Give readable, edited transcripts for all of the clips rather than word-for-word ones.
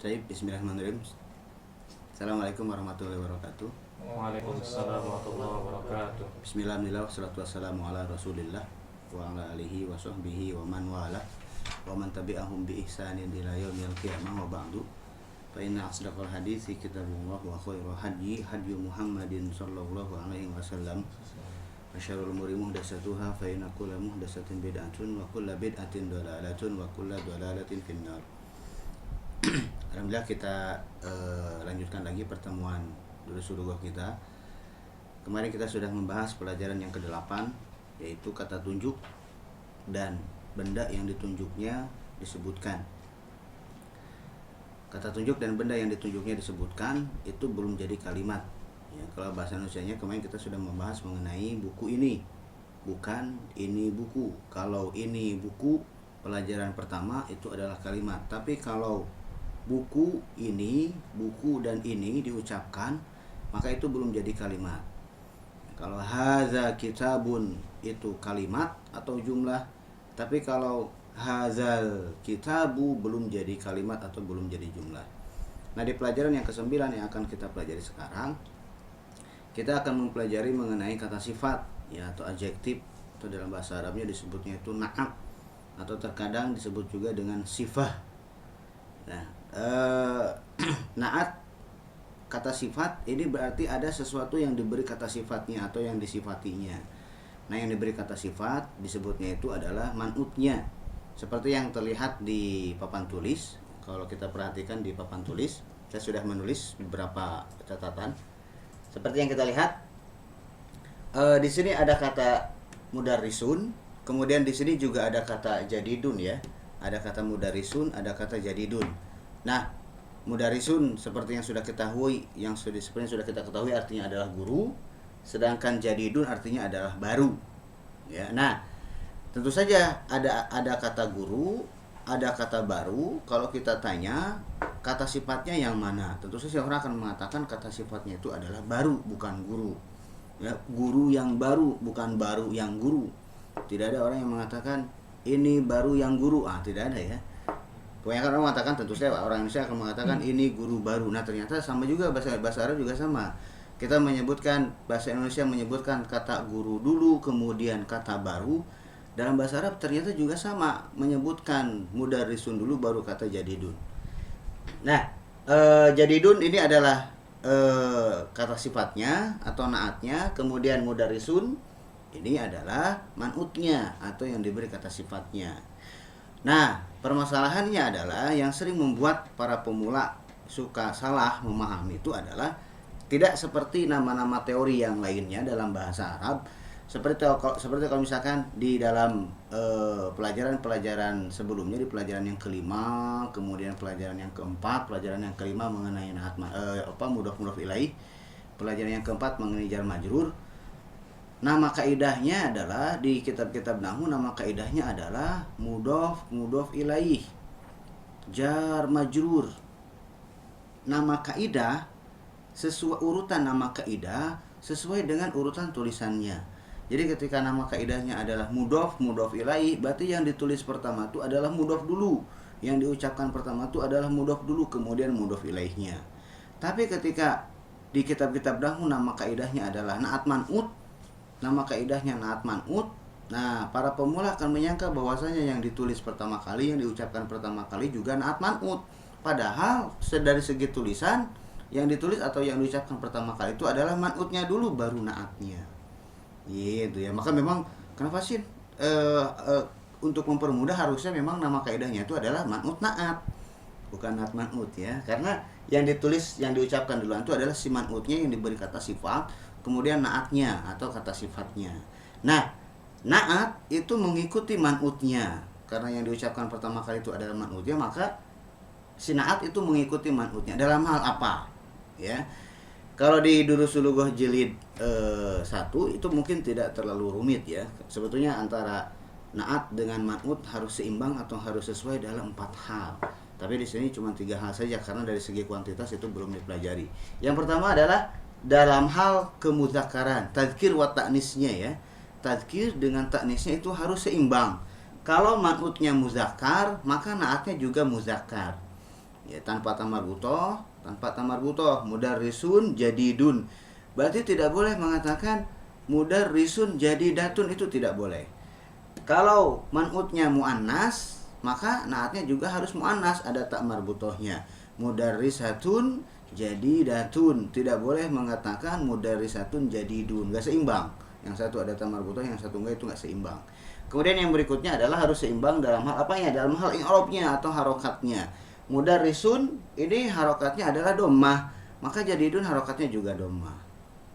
Baik, bismillahirrahmanirrahim. Assalamualaikum warahmatullahi wabarakatuh. Waalaikumsalam warahmatullahi wabarakatuh. Bismillahirrahmanirrahim. Wassalatu wassalamu ala Rasulillah wa ala alihi wa sahbihi wa man wala wa man tabi'ahum bi ihsanin ila yaumil qiyamah wa ba'du. Fa inna asdaqal hadithi kitabullah wa khairal hadyi hadyu Muhammadin sallallahu alaihi wasallam. Wa syarrul umuri muhdatsatuha fa inna kulla muhdatsatin bid'atun wa kulla bid'atin dhalalatun wa kulla dhalalatin finnar. Alhamdulillah kita lanjutkan lagi pertemuan Durus Sulughah kita. Kemarin kita sudah membahas pelajaran yang ke-8, yaitu kata tunjuk dan benda yang ditunjuknya disebutkan. Kata tunjuk dan benda yang ditunjuknya disebutkan itu belum jadi kalimat. Ya, kalau bahasa Indonesianya kemarin kita sudah membahas mengenai buku ini. Bukan ini buku. Kalau ini buku, pelajaran pertama itu adalah kalimat. Tapi kalau buku ini, buku dan ini diucapkan, maka itu belum jadi kalimat. Kalau hadza kitabun itu kalimat atau jumlah, tapi kalau hadzal kitabu belum jadi kalimat atau belum jadi jumlah. Nah, di pelajaran yang ke-9 yang akan kita pelajari sekarang, kita akan mempelajari mengenai kata sifat, ya, atau adjektif, atau dalam bahasa Arabnya disebutnya itu na'at, atau terkadang disebut juga dengan sifah. Nah, na'at, kata sifat ini berarti ada sesuatu yang diberi kata sifatnya atau yang disifatinya. Nah, yang diberi kata sifat disebutnya itu adalah man'utnya. Seperti yang terlihat di papan tulis. Kalau kita perhatikan di papan tulis, saya sudah menulis beberapa catatan. Seperti yang kita lihat, di sini ada kata mudarrisun, kemudian di sini juga ada kata jadidun, ya. Ada kata mudarrisun, ada kata jadidun. Nah, mudarrisun seperti yang sudah ketahui, seperti yang sudah kita ketahui artinya adalah guru, sedangkan jadidun artinya adalah baru. Ya, nah, tentu saja ada kata guru, ada kata baru. Kalau kita tanya kata sifatnya yang mana, tentu saja orang akan mengatakan kata sifatnya itu adalah baru, bukan guru. Ya, guru yang baru, bukan baru yang guru. Tidak ada orang yang mengatakan ini baru yang guru. Tidak ada, ya. Kebanyakan orang mengatakan, tentu saja orang Indonesia akan mengatakan ini guru baru. Nah, ternyata sama juga, bahasa Arab juga sama. Kita menyebutkan, bahasa Indonesia menyebutkan kata guru dulu, kemudian kata baru. Dalam bahasa Arab ternyata juga sama, menyebutkan mudarrisun dulu, baru kata jadidun. Nah, jadidun ini adalah kata sifatnya atau naatnya, kemudian mudarrisun ini adalah man'utnya atau yang diberi kata sifatnya. Nah, permasalahannya adalah yang sering membuat para pemula suka salah memahami itu adalah tidak seperti nama-nama teori yang lainnya dalam bahasa Arab. Seperti kalau misalkan di dalam pelajaran-pelajaran sebelumnya, di pelajaran yang kelima, kemudian pelajaran yang keempat, pelajaran yang kelima mengenai mudhof ilaih, pelajaran yang keempat mengenai jar majrur. Nama kaidahnya adalah di kitab-kitab nahwu, nama kaidahnya adalah mudhof ilaih, jar majrur. Nama kaidah sesuai urutan nama kaidah sesuai dengan urutan tulisannya. Jadi ketika nama kaidahnya adalah mudhof ilaih, berarti yang ditulis pertama itu adalah mudhof dulu. Yang diucapkan pertama itu adalah mudhof dulu, kemudian mudhof ilaihnya. Tapi ketika di kitab-kitab nahwu nama kaidahnya adalah na'at man'ut, nama kaidahnya na'at man'ut. Nah, para pemula akan menyangka bahwasanya yang ditulis pertama kali, yang diucapkan pertama kali juga na'at man'ut. Padahal dari segi tulisan, yang ditulis atau yang diucapkan pertama kali itu adalah man'utnya dulu, baru na'atnya. Gitu, ya. Maka memang kenapa sih untuk mempermudah harusnya memang nama kaidahnya itu adalah man'ut na'at, bukan na'at man'ut, ya. Karena yang ditulis, yang diucapkan duluan itu adalah si man'utnya yang diberi kata sifat, kemudian na'atnya atau kata sifatnya. Nah, na'at itu mengikuti man'utnya. Karena yang diucapkan pertama kali itu adalah man'utnya, maka si na'at itu mengikuti man'utnya. Dalam hal apa? Ya. Kalau di Durus Sulughah jilid 1 itu mungkin tidak terlalu rumit, ya. Sebetulnya antara na'at dengan man'ut harus seimbang atau harus sesuai dalam 4 hal. Tapi di sini cuma 3 hal saja karena dari segi kuantitas itu belum dipelajari. Yang pertama adalah dalam hal kemudzakaran, tadzkir wa ta'nisnya, ya. Tadzkir dengan ta'nisnya itu harus seimbang. Kalau man'utnya muzakkar, maka na'atnya juga muzakkar. Ya, tanpa tamarbutoh, mudarrisun jadidun. Berarti tidak boleh mengatakan mudarrisun jadidatun, itu tidak boleh. Kalau man'utnya muannas, maka naatnya juga harus muannas, ada tak marbutohnya. Mudarrisatun jadidatun, tidak boleh mengatakan mudarrisatun jadidun, enggak seimbang. Yang satu ada tak marbutoh, yang satu enggak, itu enggak seimbang. Kemudian yang berikutnya adalah harus seimbang dalam hal apanya? Dalam hal i'rabnya atau harokatnya. Mudarrisun ini harokatnya adalah dhammah, maka jadidun harokatnya juga dhammah.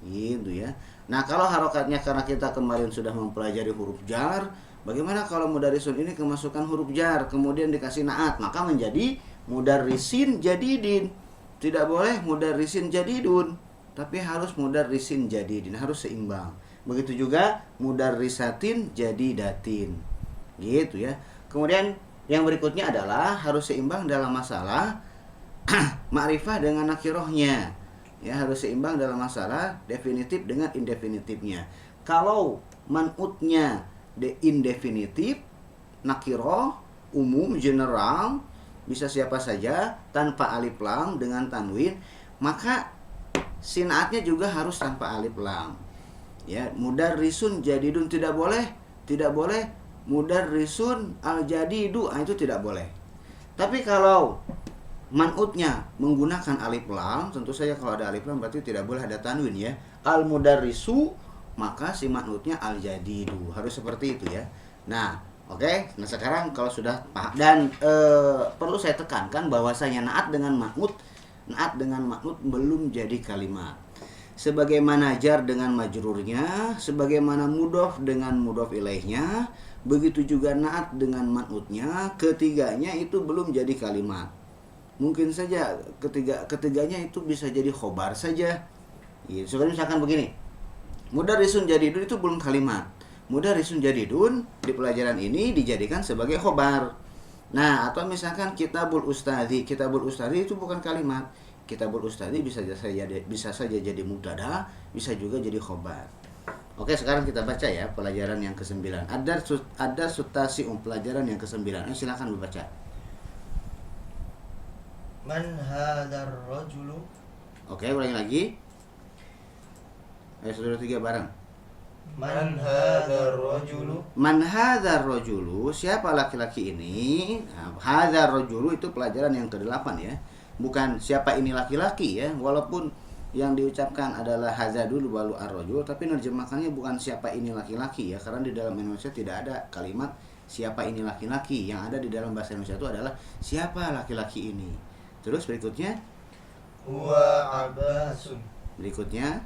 Gitu ya. Nah, kalau harokatnya karena kita kemarin sudah mempelajari huruf jar, bagaimana kalau mudarrisun ini kemasukan huruf jar kemudian dikasih naat, maka menjadi mudarrisin jadidin. Tidak boleh mudarrisin jadidun, tapi harus mudarrisin jadidin, harus seimbang. Begitu juga mudarrisatin jadidatin. Gitu ya. Kemudian yang berikutnya adalah harus seimbang dalam masalah ma'rifah dengan nakirohnya. Ya, harus seimbang dalam masalah definitif dengan indefinitifnya. Kalau man'utnya indefinitif, nakiroh, umum, general, bisa siapa saja tanpa alif lam dengan tanwin, maka sinaatnya juga harus tanpa alif lam. Ya, mudarrisun jadidun tidak boleh mudarrisun al-jadidu, itu tidak boleh. Tapi kalau man'utnya menggunakan alif lam, tentu saja kalau ada alif lam berarti tidak boleh ada tanwin ya. Al-mudarrisu, maka si man'utnya al-jadidu. Harus seperti itu ya. Nah, oke. Nah, sekarang kalau sudah paham, dan perlu saya tekankan bahwasanya naat dengan man'ut belum jadi kalimat. Sebagaimana jar dengan majrurnya, sebagaimana mudhof dengan mudhof ilaihnya, begitu juga naat dengan man'utnya, ketiganya itu belum jadi kalimat. Mungkin saja ketiganya itu bisa jadi khobar saja. Ya, seperti misalkan begini, mudarrisun jadidun itu belum kalimat. Mudarrisun jadidun di pelajaran ini dijadikan sebagai khobar. Nah, atau misalkan kitabul ustadzi itu bukan kalimat. Kitabul ustadzi bisa saja jadi mubtada, bisa juga jadi khobar. Oke, sekarang kita baca ya pelajaran yang ke-9. Ada sutasium, pelajaran yang ke-9. Silakan membaca. Man hadzal rajulu. Oke, ulangi lagi. Ayo saudara 3 bareng. Man hadzal rajulu. Man hadzal rajulu, siapa laki-laki ini? Nah, hadzal rajulu itu pelajaran yang ke-8 ya. Bukan siapa ini laki-laki ya, walaupun yang diucapkan adalah hadza dulu baru ar-rajul, tapi nerjemahkannya bukan siapa ini laki-laki ya, karena di dalam Indonesia tidak ada kalimat siapa ini laki-laki. Yang ada di dalam bahasa Indonesia itu adalah siapa laki-laki ini. Terus berikutnya Huwa abbasun. Berikutnya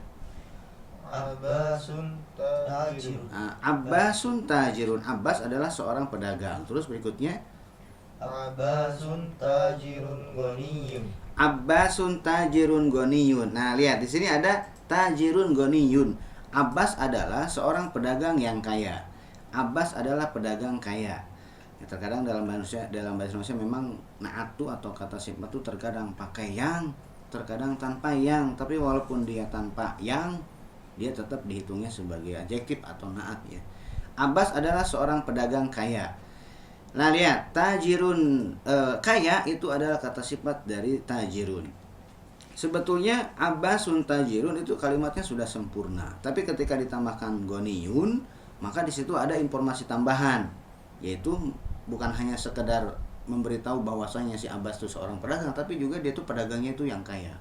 Abbasun tajirun. Abbasun tajirun. Abbas adalah seorang pedagang. Terus berikutnya Abbasun tajirun ghaniyun. Abbasun tajirun ghaniyun. Nah, lihat di sini ada tajirun ghaniyun. Abbas adalah seorang pedagang yang kaya. Abbas adalah pedagang kaya. Ya, terkadang dalam bahasa Indonesia memang naatu atau kata sifat itu terkadang pakai yang, terkadang tanpa yang. Tapi walaupun dia tanpa yang, dia tetap dihitungnya sebagai adjektif atau naat ya. Abbas adalah seorang pedagang kaya. Nah, lihat, tajirun kaya itu adalah kata sifat dari tajirun. Sebetulnya Abbasun tajirun itu kalimatnya sudah sempurna. Tapi ketika ditambahkan ghaniyun, maka di situ ada informasi tambahan, yaitu bukan hanya sekedar memberitahu bahwasanya si Abbas itu seorang pedagang, tapi juga dia itu pedagangnya itu yang kaya.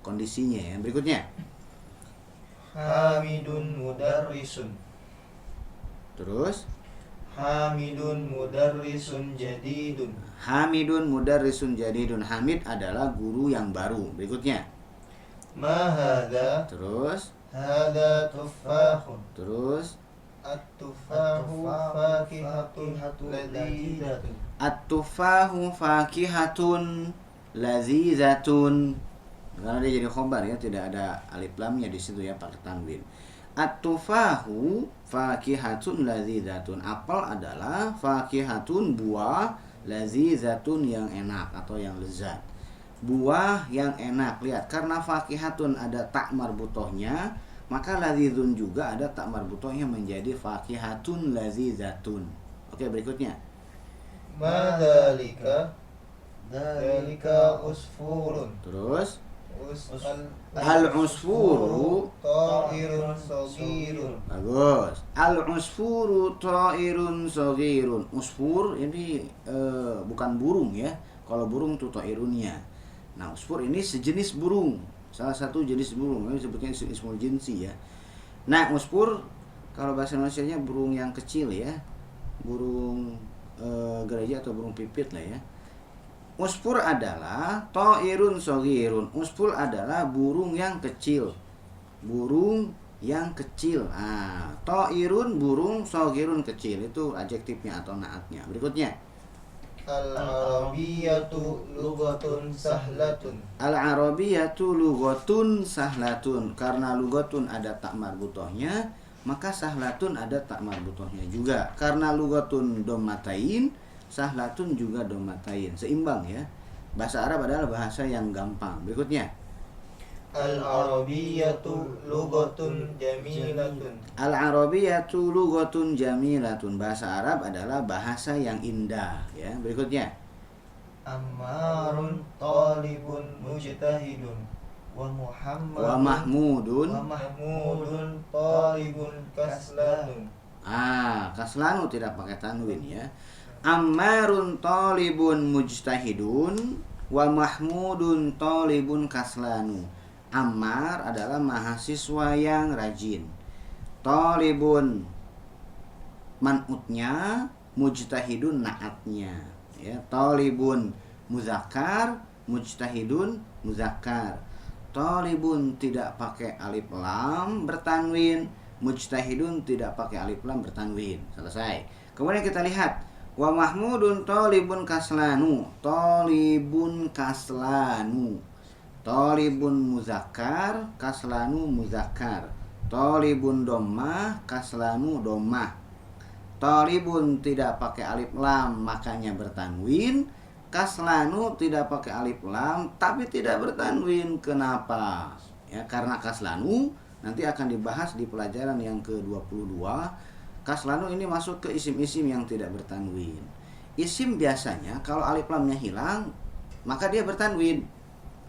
Kondisinya ya. Berikutnya. Hamidun mudarrisun. Terus Hamidun mudarrisun jadidun. Hamidun mudarrisun jadidun. Hamid adalah guru yang baru. Berikutnya. Ma hadza. Terus Hadza tuffahun. Terus At-tufahu fakihatun ladzidatun. at-tufahu fakihatun lazizatun. Karena dia jadi khobar ya, tidak ada alif lamnya di situ ya, pakai tanwin. At-tufahu fakihatun lazizatun. Apel adalah fakihatun, buah, lazizatun yang enak atau yang lezat. Buah yang enak. Lihat, karena fakihatun ada tak marbutohnya, maka lazizun juga ada tak marbutohnya menjadi fakihatun lazizatun. Oke, berikutnya. Madzalika. Dzalika usfurun. Terus Al al-usfuru ta'irun saghirun. bagus. Al-usfuru ta'irun saghirun. Usfur ini bukan burung ya. Kalau burung itu ta'irunnya. Nah, usfur ini sejenis burung. Salah satu jenis burung. Ini sebutnya ismul jinsi ya. Nah, usfur kalau bahasa Indonesianya burung yang kecil ya. Burung gereja atau burung pipit lah ya. Usfur adalah ta'irun saghirun. Usfur adalah burung yang kecil. Burung yang kecil. Ah, ta'irun burung, saghirun kecil. Itu adjektifnya atau naatnya. Berikutnya. Al-Arabiyyatu lughatun sahlatun. Al-Arabiyyatu lughatun sahlatun. Karena lughatun ada tak marbutohnya, maka sahlatun ada tak marbutohnya juga. Karena lughatun dommatain, sahlatun juga dommatain. Seimbang ya. Bahasa Arab adalah bahasa yang gampang. Berikutnya. Al-Arabiyyatu lughatun jamilatun. Al-Arabiyyatu lughatun jamilatun. Bahasa Arab adalah bahasa yang indah ya. Berikutnya. Ammarun talibun mujtahidun. Wa Wa mahmudun. Mahmudun talibun kaslanun. Kaslanu tidak pakai tanwin ya. Ammarun talibun mujtahidun wa mahmudun talibun kaslanu. Ammar adalah mahasiswa yang rajin. Talibun man'utnya, mujtahidun naatnya. Ya, talibun muzakkar, mujtahidun muzakkar. Talibun tidak pakai alif lam bertanwin, mujtahidun tidak pakai alif lam bertanwin. Selesai. Kemudian kita lihat wa mahmudun talibun kaslanu. Talibun kaslanu. Talibun muzakkar, kaslanu muzakkar. Talibun dhammah, kaslanu dhammah. Talibun tidak pakai alif lam makanya bertanwin. Kaslanu tidak pakai alif lam tapi tidak bertanwin. Kenapa? Ya, karena kaslanu nanti akan dibahas di pelajaran yang ke-22. Kaslanu ini masuk ke isim-isim yang tidak bertanwin. Isim biasanya kalau alif lamnya hilang maka dia bertanwin.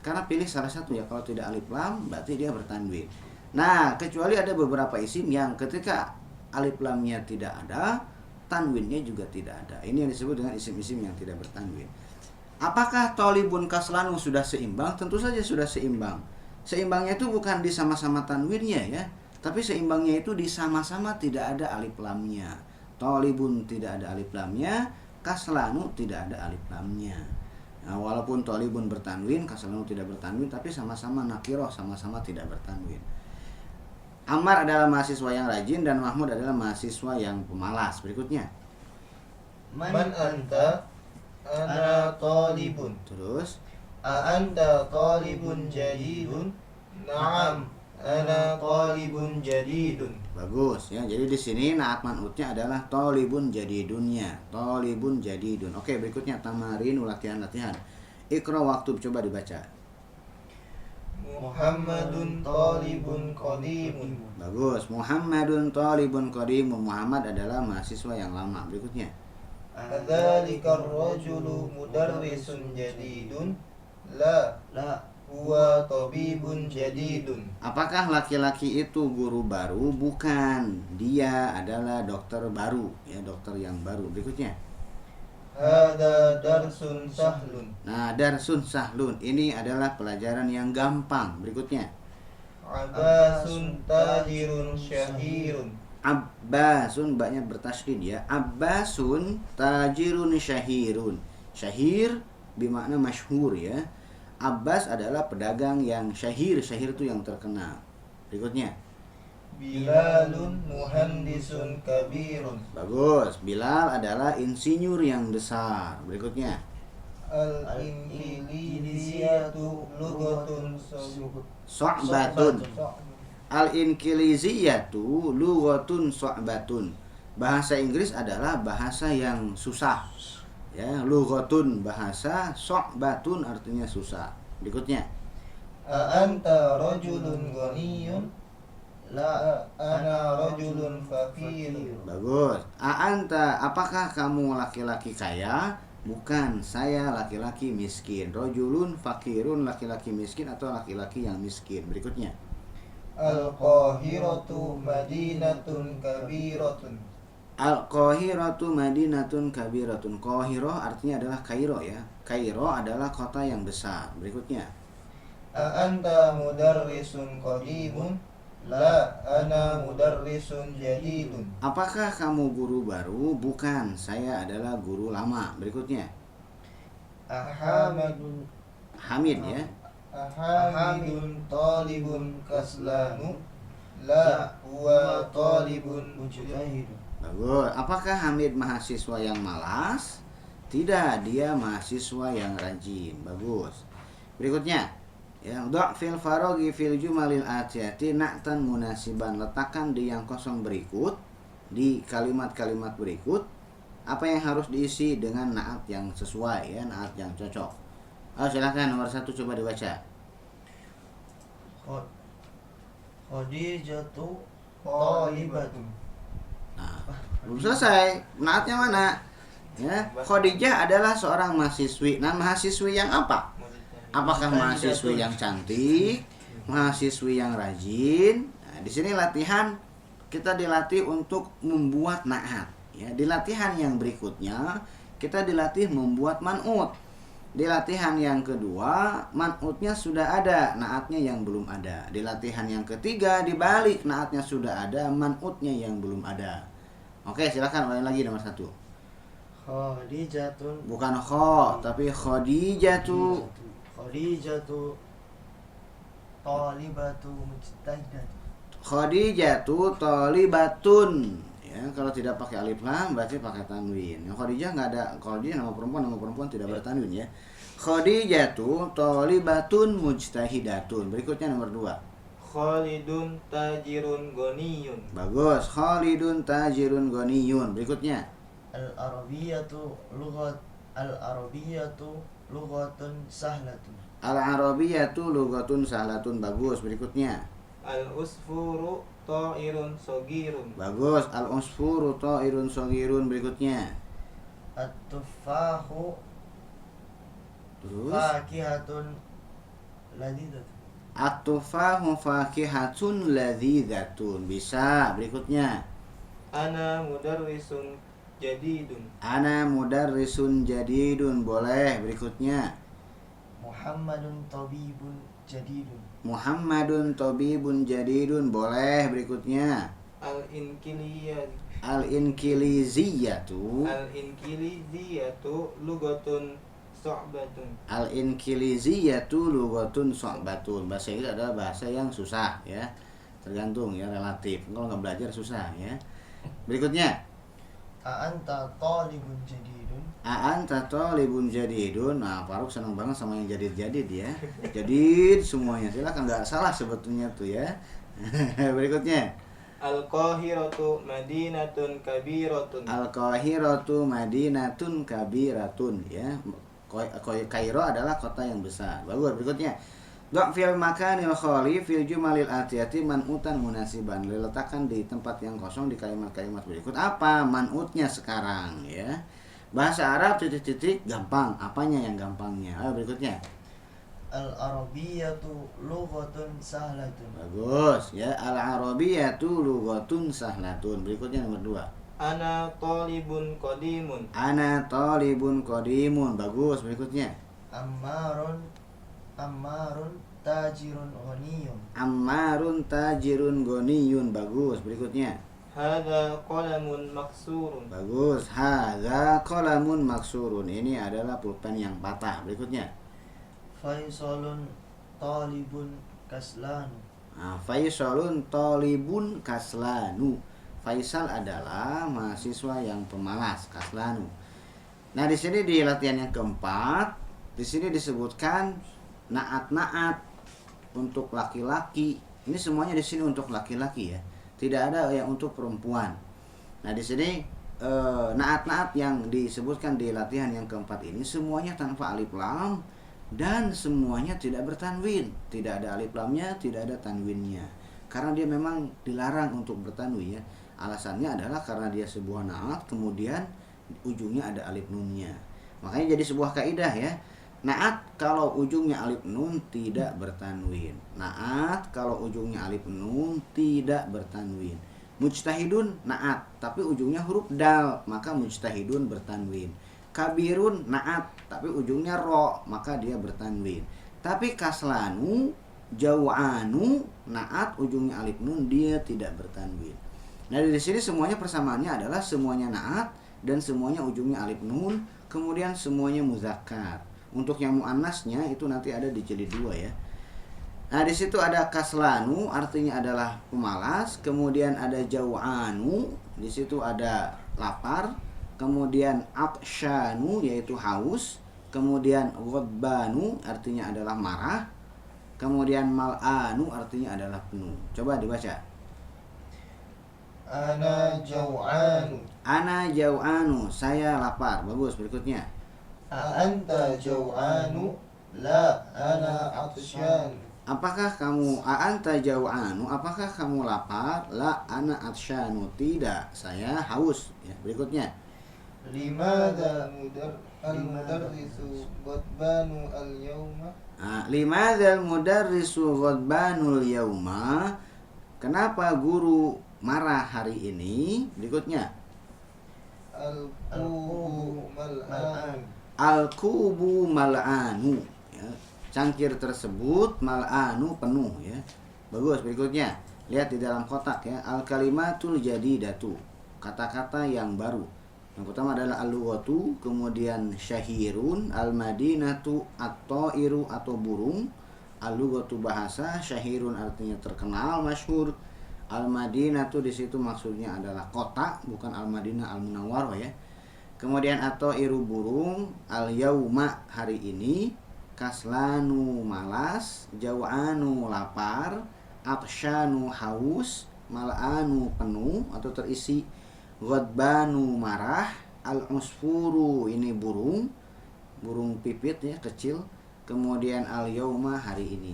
Karena pilih salah satu ya, kalau tidak alif lam berarti dia bertanwin. Nah, kecuali ada beberapa isim yang ketika alif lamnya tidak ada, tanwinnya juga tidak ada. Ini yang disebut dengan isim-isim yang tidak bertanwin. Apakah talibun kaslanu sudah seimbang? Tentu saja sudah seimbang. Seimbangnya itu bukan di sama-sama tanwinnya ya, tapi seimbangnya itu di sama-sama tidak ada alif lamnya. Talibun tidak ada alif lamnya, kaslanu tidak ada alif lamnya. Nah, walaupun talibun bertanwin, kaslanu tidak bertanwin, tapi sama-sama nakiroh, sama-sama tidak bertanwin. Ammar adalah mahasiswa yang rajin dan Mahmud adalah mahasiswa yang pemalas. Berikutnya. Man anta? Ana talibun. Terus. Anta talibun jadidun? Naam, ana talibun jadidun. Bagus ya. Jadi di sini naat man'utnya adalah talibun jadidunnya. Talibun jadidun. Oke, berikutnya tamarin latihan-latihan. Iqra waktu, coba dibaca. Muhammadun talibun qadimun. Bagus. Muhammadun talibun qadimun. Muhammad adalah mahasiswa yang lama. Berikutnya. Adzalika ar-rajulu mudarrisun jadidun? La huwa tabibun jadidun. Apakah laki-laki itu guru baru? Bukan. Dia adalah dokter baru, ya, dokter yang baru. Berikutnya. Hada darsun sahlun. Nah, darsun sahlun. Ini adalah pelajaran yang gampang. Berikutnya. Abbasun tajirun syahirun. Abbasun banyak bertasydid ya. Abbasun tajirun syahirun. Syahir bermakna masyhur ya. Abbas adalah pedagang yang syahir. Syahir itu yang terkenal. Berikutnya. Bilalun muhandisun kabirun. Bagus. Bilal adalah insinyur yang besar. Berikutnya. Al-inkiliziyatu lughatun So'batun. Al-inkiliziyatu lughatun so'batun. Bahasa Inggris adalah bahasa yang susah. Ya, lughatun bahasa, so'batun artinya susah. Berikutnya. Anta rajulun ghaniyun? La ana rajulun fakir. Bagus. A'anta, apakah kamu laki-laki kaya? Bukan, saya laki-laki miskin. Rojulun fakirun, laki-laki miskin atau laki-laki yang miskin. Berikutnya. Al-Qahiratu madinatun kabiratun. Al-Qahiratu madinatun kabiratun. Qahirah artinya adalah Kairo ya. Kairo adalah kota yang besar. Berikutnya. A'anta mudarrisun qadimun? La, ana mudarrisun jadidun. Apakah kamu guru baru? Bukan, saya adalah guru lama. Berikutnya. Ahamidun Hamid ya. Ahamidun talibun kaslanu? La, huwa talibun mujtahidun. Bagus. Apakah Hamid mahasiswa yang malas? Tidak, dia mahasiswa yang rajin. Bagus. Berikutnya. Ya, fil farogi fil jumalil atiyati na'tan munasiban. Letakkan di yang kosong berikut, di kalimat-kalimat berikut, apa yang harus diisi dengan na'at yang sesuai ya, na'at yang cocok. Silakan nomor 1 coba dibaca. Khadijatu talibatun. Nah, belum selesai. Na'atnya mana? Ya, Khadijah adalah seorang mahasiswi. Nah, mahasiswi yang apa? Apakah mahasiswi yang cantik, mahasiswi yang rajin? Nah, di sini latihan kita dilatih untuk membuat na'at. Ya, di latihan yang berikutnya kita dilatih membuat man'ut. Di latihan yang kedua man'utnya sudah ada, na'atnya yang belum ada. Di latihan yang ketiga dibalik, na'atnya sudah ada, man'utnya yang belum ada. Oke, silakan ulangi lagi nomor 1. Khadijatun. Bukan kho, tapi Khadijatu. Khadijatu talibatu mujtahidatun. Khadijatu thalibatun. Ya, kalau tidak pakai alif lam berarti pakai tanwin. Yang Khadijah enggak ada. Khadijah nama perempuan tidak bertanwin ya. Khadijatu thalibatun mujtahidatun. Berikutnya nomor 2. Khalidun tajirun ghaniyun. Bagus. Khalidun tajirun ghaniyun. Berikutnya. Al-Arabiyatu lughatun sahlatun. Al-Arabiyatu lughatun sahlatun. Bagus. Berikutnya. Al-usfuru ta'irun sogirun. Bagus. Al-usfuru ta'irun sogirun. Berikutnya. At-tuffahu Terus. fakihatun ladidatun. At-tufahu fakihatun ladhidatun. Bisa. Berikutnya. Ana mudarrisun jadidun. Ana mudarrisun jadidun. Boleh. Berikutnya. Muhammadun tabibun jadidun. Muhammadun tabibun jadidun. Boleh. Berikutnya. Al-inkiliziyatu. Al-inkiliziyatu lughatun su'batun. Al-inkiliziyatu lughatun su'batun. Bahasa Inggris adalah bahasa yang susah ya. Tergantung ya, relatif. Kalau nggak belajar susah ya. Berikutnya. A'anta talibun jadidun. A'anta talibun jadidun. Nah, Faruk senang banget sama yang jadid-jadid ya. Jadid semuanya. Silakan, nggak salah sebetulnya tuh ya. Berikutnya. Al-Qahiratu madinatun kabiratun. Al-Qahiratu madinatun kabiratun ya. Kairo adalah kota yang besar. Bagus. Berikutnya. Fil makanil khali fil jumalil atiyati man'utan munasiban. Diletakkan di tempat yang kosong di kalimat-kalimat berikut. Apa man'utnya sekarang ya? Bahasa Arab titik-titik gampang. Apanya yang gampangnya? Ayo berikutnya. Al-Arabiyatu lughatun sahlatun. Bagus ya. Al-Arabiyatu lughatun sahlatun. Berikutnya nomor 2. Ana talibun qadimun. Ana talibun qadimun. Bagus. Berikutnya. Ammarun tajirun ghaniyun. Ammarun tajirun ghaniyun. Bagus. Berikutnya. Hadza qalamun maksurun. Bagus. Hadza qalamun maksurun. Ini adalah pulpen yang patah. Berikutnya. Faisalun talibun kaslanu. Faisalun talibun kaslanu. Faisal adalah mahasiswa yang pemalas, kaslanu. Nah, di sini di latihan yang keempat, di sini disebutkan na'at-na'at untuk laki-laki. Ini semuanya di sini untuk laki-laki ya. Tidak ada yang untuk perempuan. Nah, di sini na'at-na'at yang disebutkan di latihan yang keempat ini semuanya tanpa alif lam dan semuanya tidak bertanwin. Tidak ada alif lamnya, tidak ada tanwinnya. Karena dia memang dilarang untuk bertanwin ya. Alasannya adalah karena dia sebuah na'at kemudian ujungnya ada alif nunnya. Makanya jadi sebuah kaidah ya. Naat kalau ujungnya alif nun tidak bertanwin. Naat kalau ujungnya alif nun tidak bertanwin. Mujtahidun naat tapi ujungnya huruf dal, maka mujtahidun bertanwin. Kabirun naat tapi ujungnya ro, maka dia bertanwin. Tapi kaslanu, jau'anu, naat ujungnya alif nun dia tidak bertanwin. Nah dari sini semuanya persamaannya adalah semuanya naat dan semuanya ujungnya alif nun, kemudian semuanya muzakkar. Untuk yang muannasnya itu nanti ada di jilid 2 ya. Nah di situ ada kaslanu artinya adalah pemalas, kemudian ada jau'anu, di situ ada lapar, kemudian atsyanu yaitu haus, kemudian ghadbanu artinya adalah marah, kemudian mal'anu artinya adalah penuh. Coba dibaca. Ana jau'anu. Ana jau'anu, saya lapar. Bagus, berikutnya. Anta jau'anu. La, ana atsyan. Apakah kamu a'anta jau'anu? Apakah kamu lapar? La ana atsyanu. Tidak, saya haus. Ya, berikutnya. Limadha al-mudarrisu ghadbanu al-yawma? Limadzal mudarrisu ghadbanul yauma? Kenapa guru marah hari ini? Berikutnya. Al-qubu mal'an. Al-kubu mal'anu. Ya, cangkir tersebut mal'anu penuh ya. Bagus, berikutnya. Lihat di dalam kotak ya. Al-kalimatul jadidatu. Kata-kata yang baru. Yang pertama adalah al-lughatu, kemudian syahirun, al-madinatu at-tairu atau burung. Al-lughatu bahasa, syahirun artinya terkenal, masyhur. Al-madinatu di situ maksudnya adalah kota, bukan al-Madinah al-Munawwarah ya. Kemudian at-tairu burung, al-yauma hari ini, kaslanu malas, jau'anu lapar, atsyanu haus, mal'anu penuh atau terisi, ghadbanu marah, al-usfuru ini burung pipit ya kecil, kemudian al-yauma hari ini.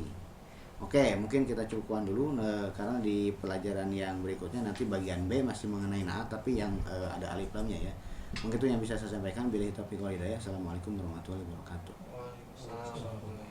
Oke, mungkin kita cukupkan dulu karena di pelajaran yang berikutnya nanti bagian B masih mengenai naat tapi yang ada alif lamnya ya. Mungkin itu yang bisa saya sampaikan. Billahi taufiq wal hidayah. Assalamualaikum warahmatullahi wabarakatuh. Waalaikumsalam.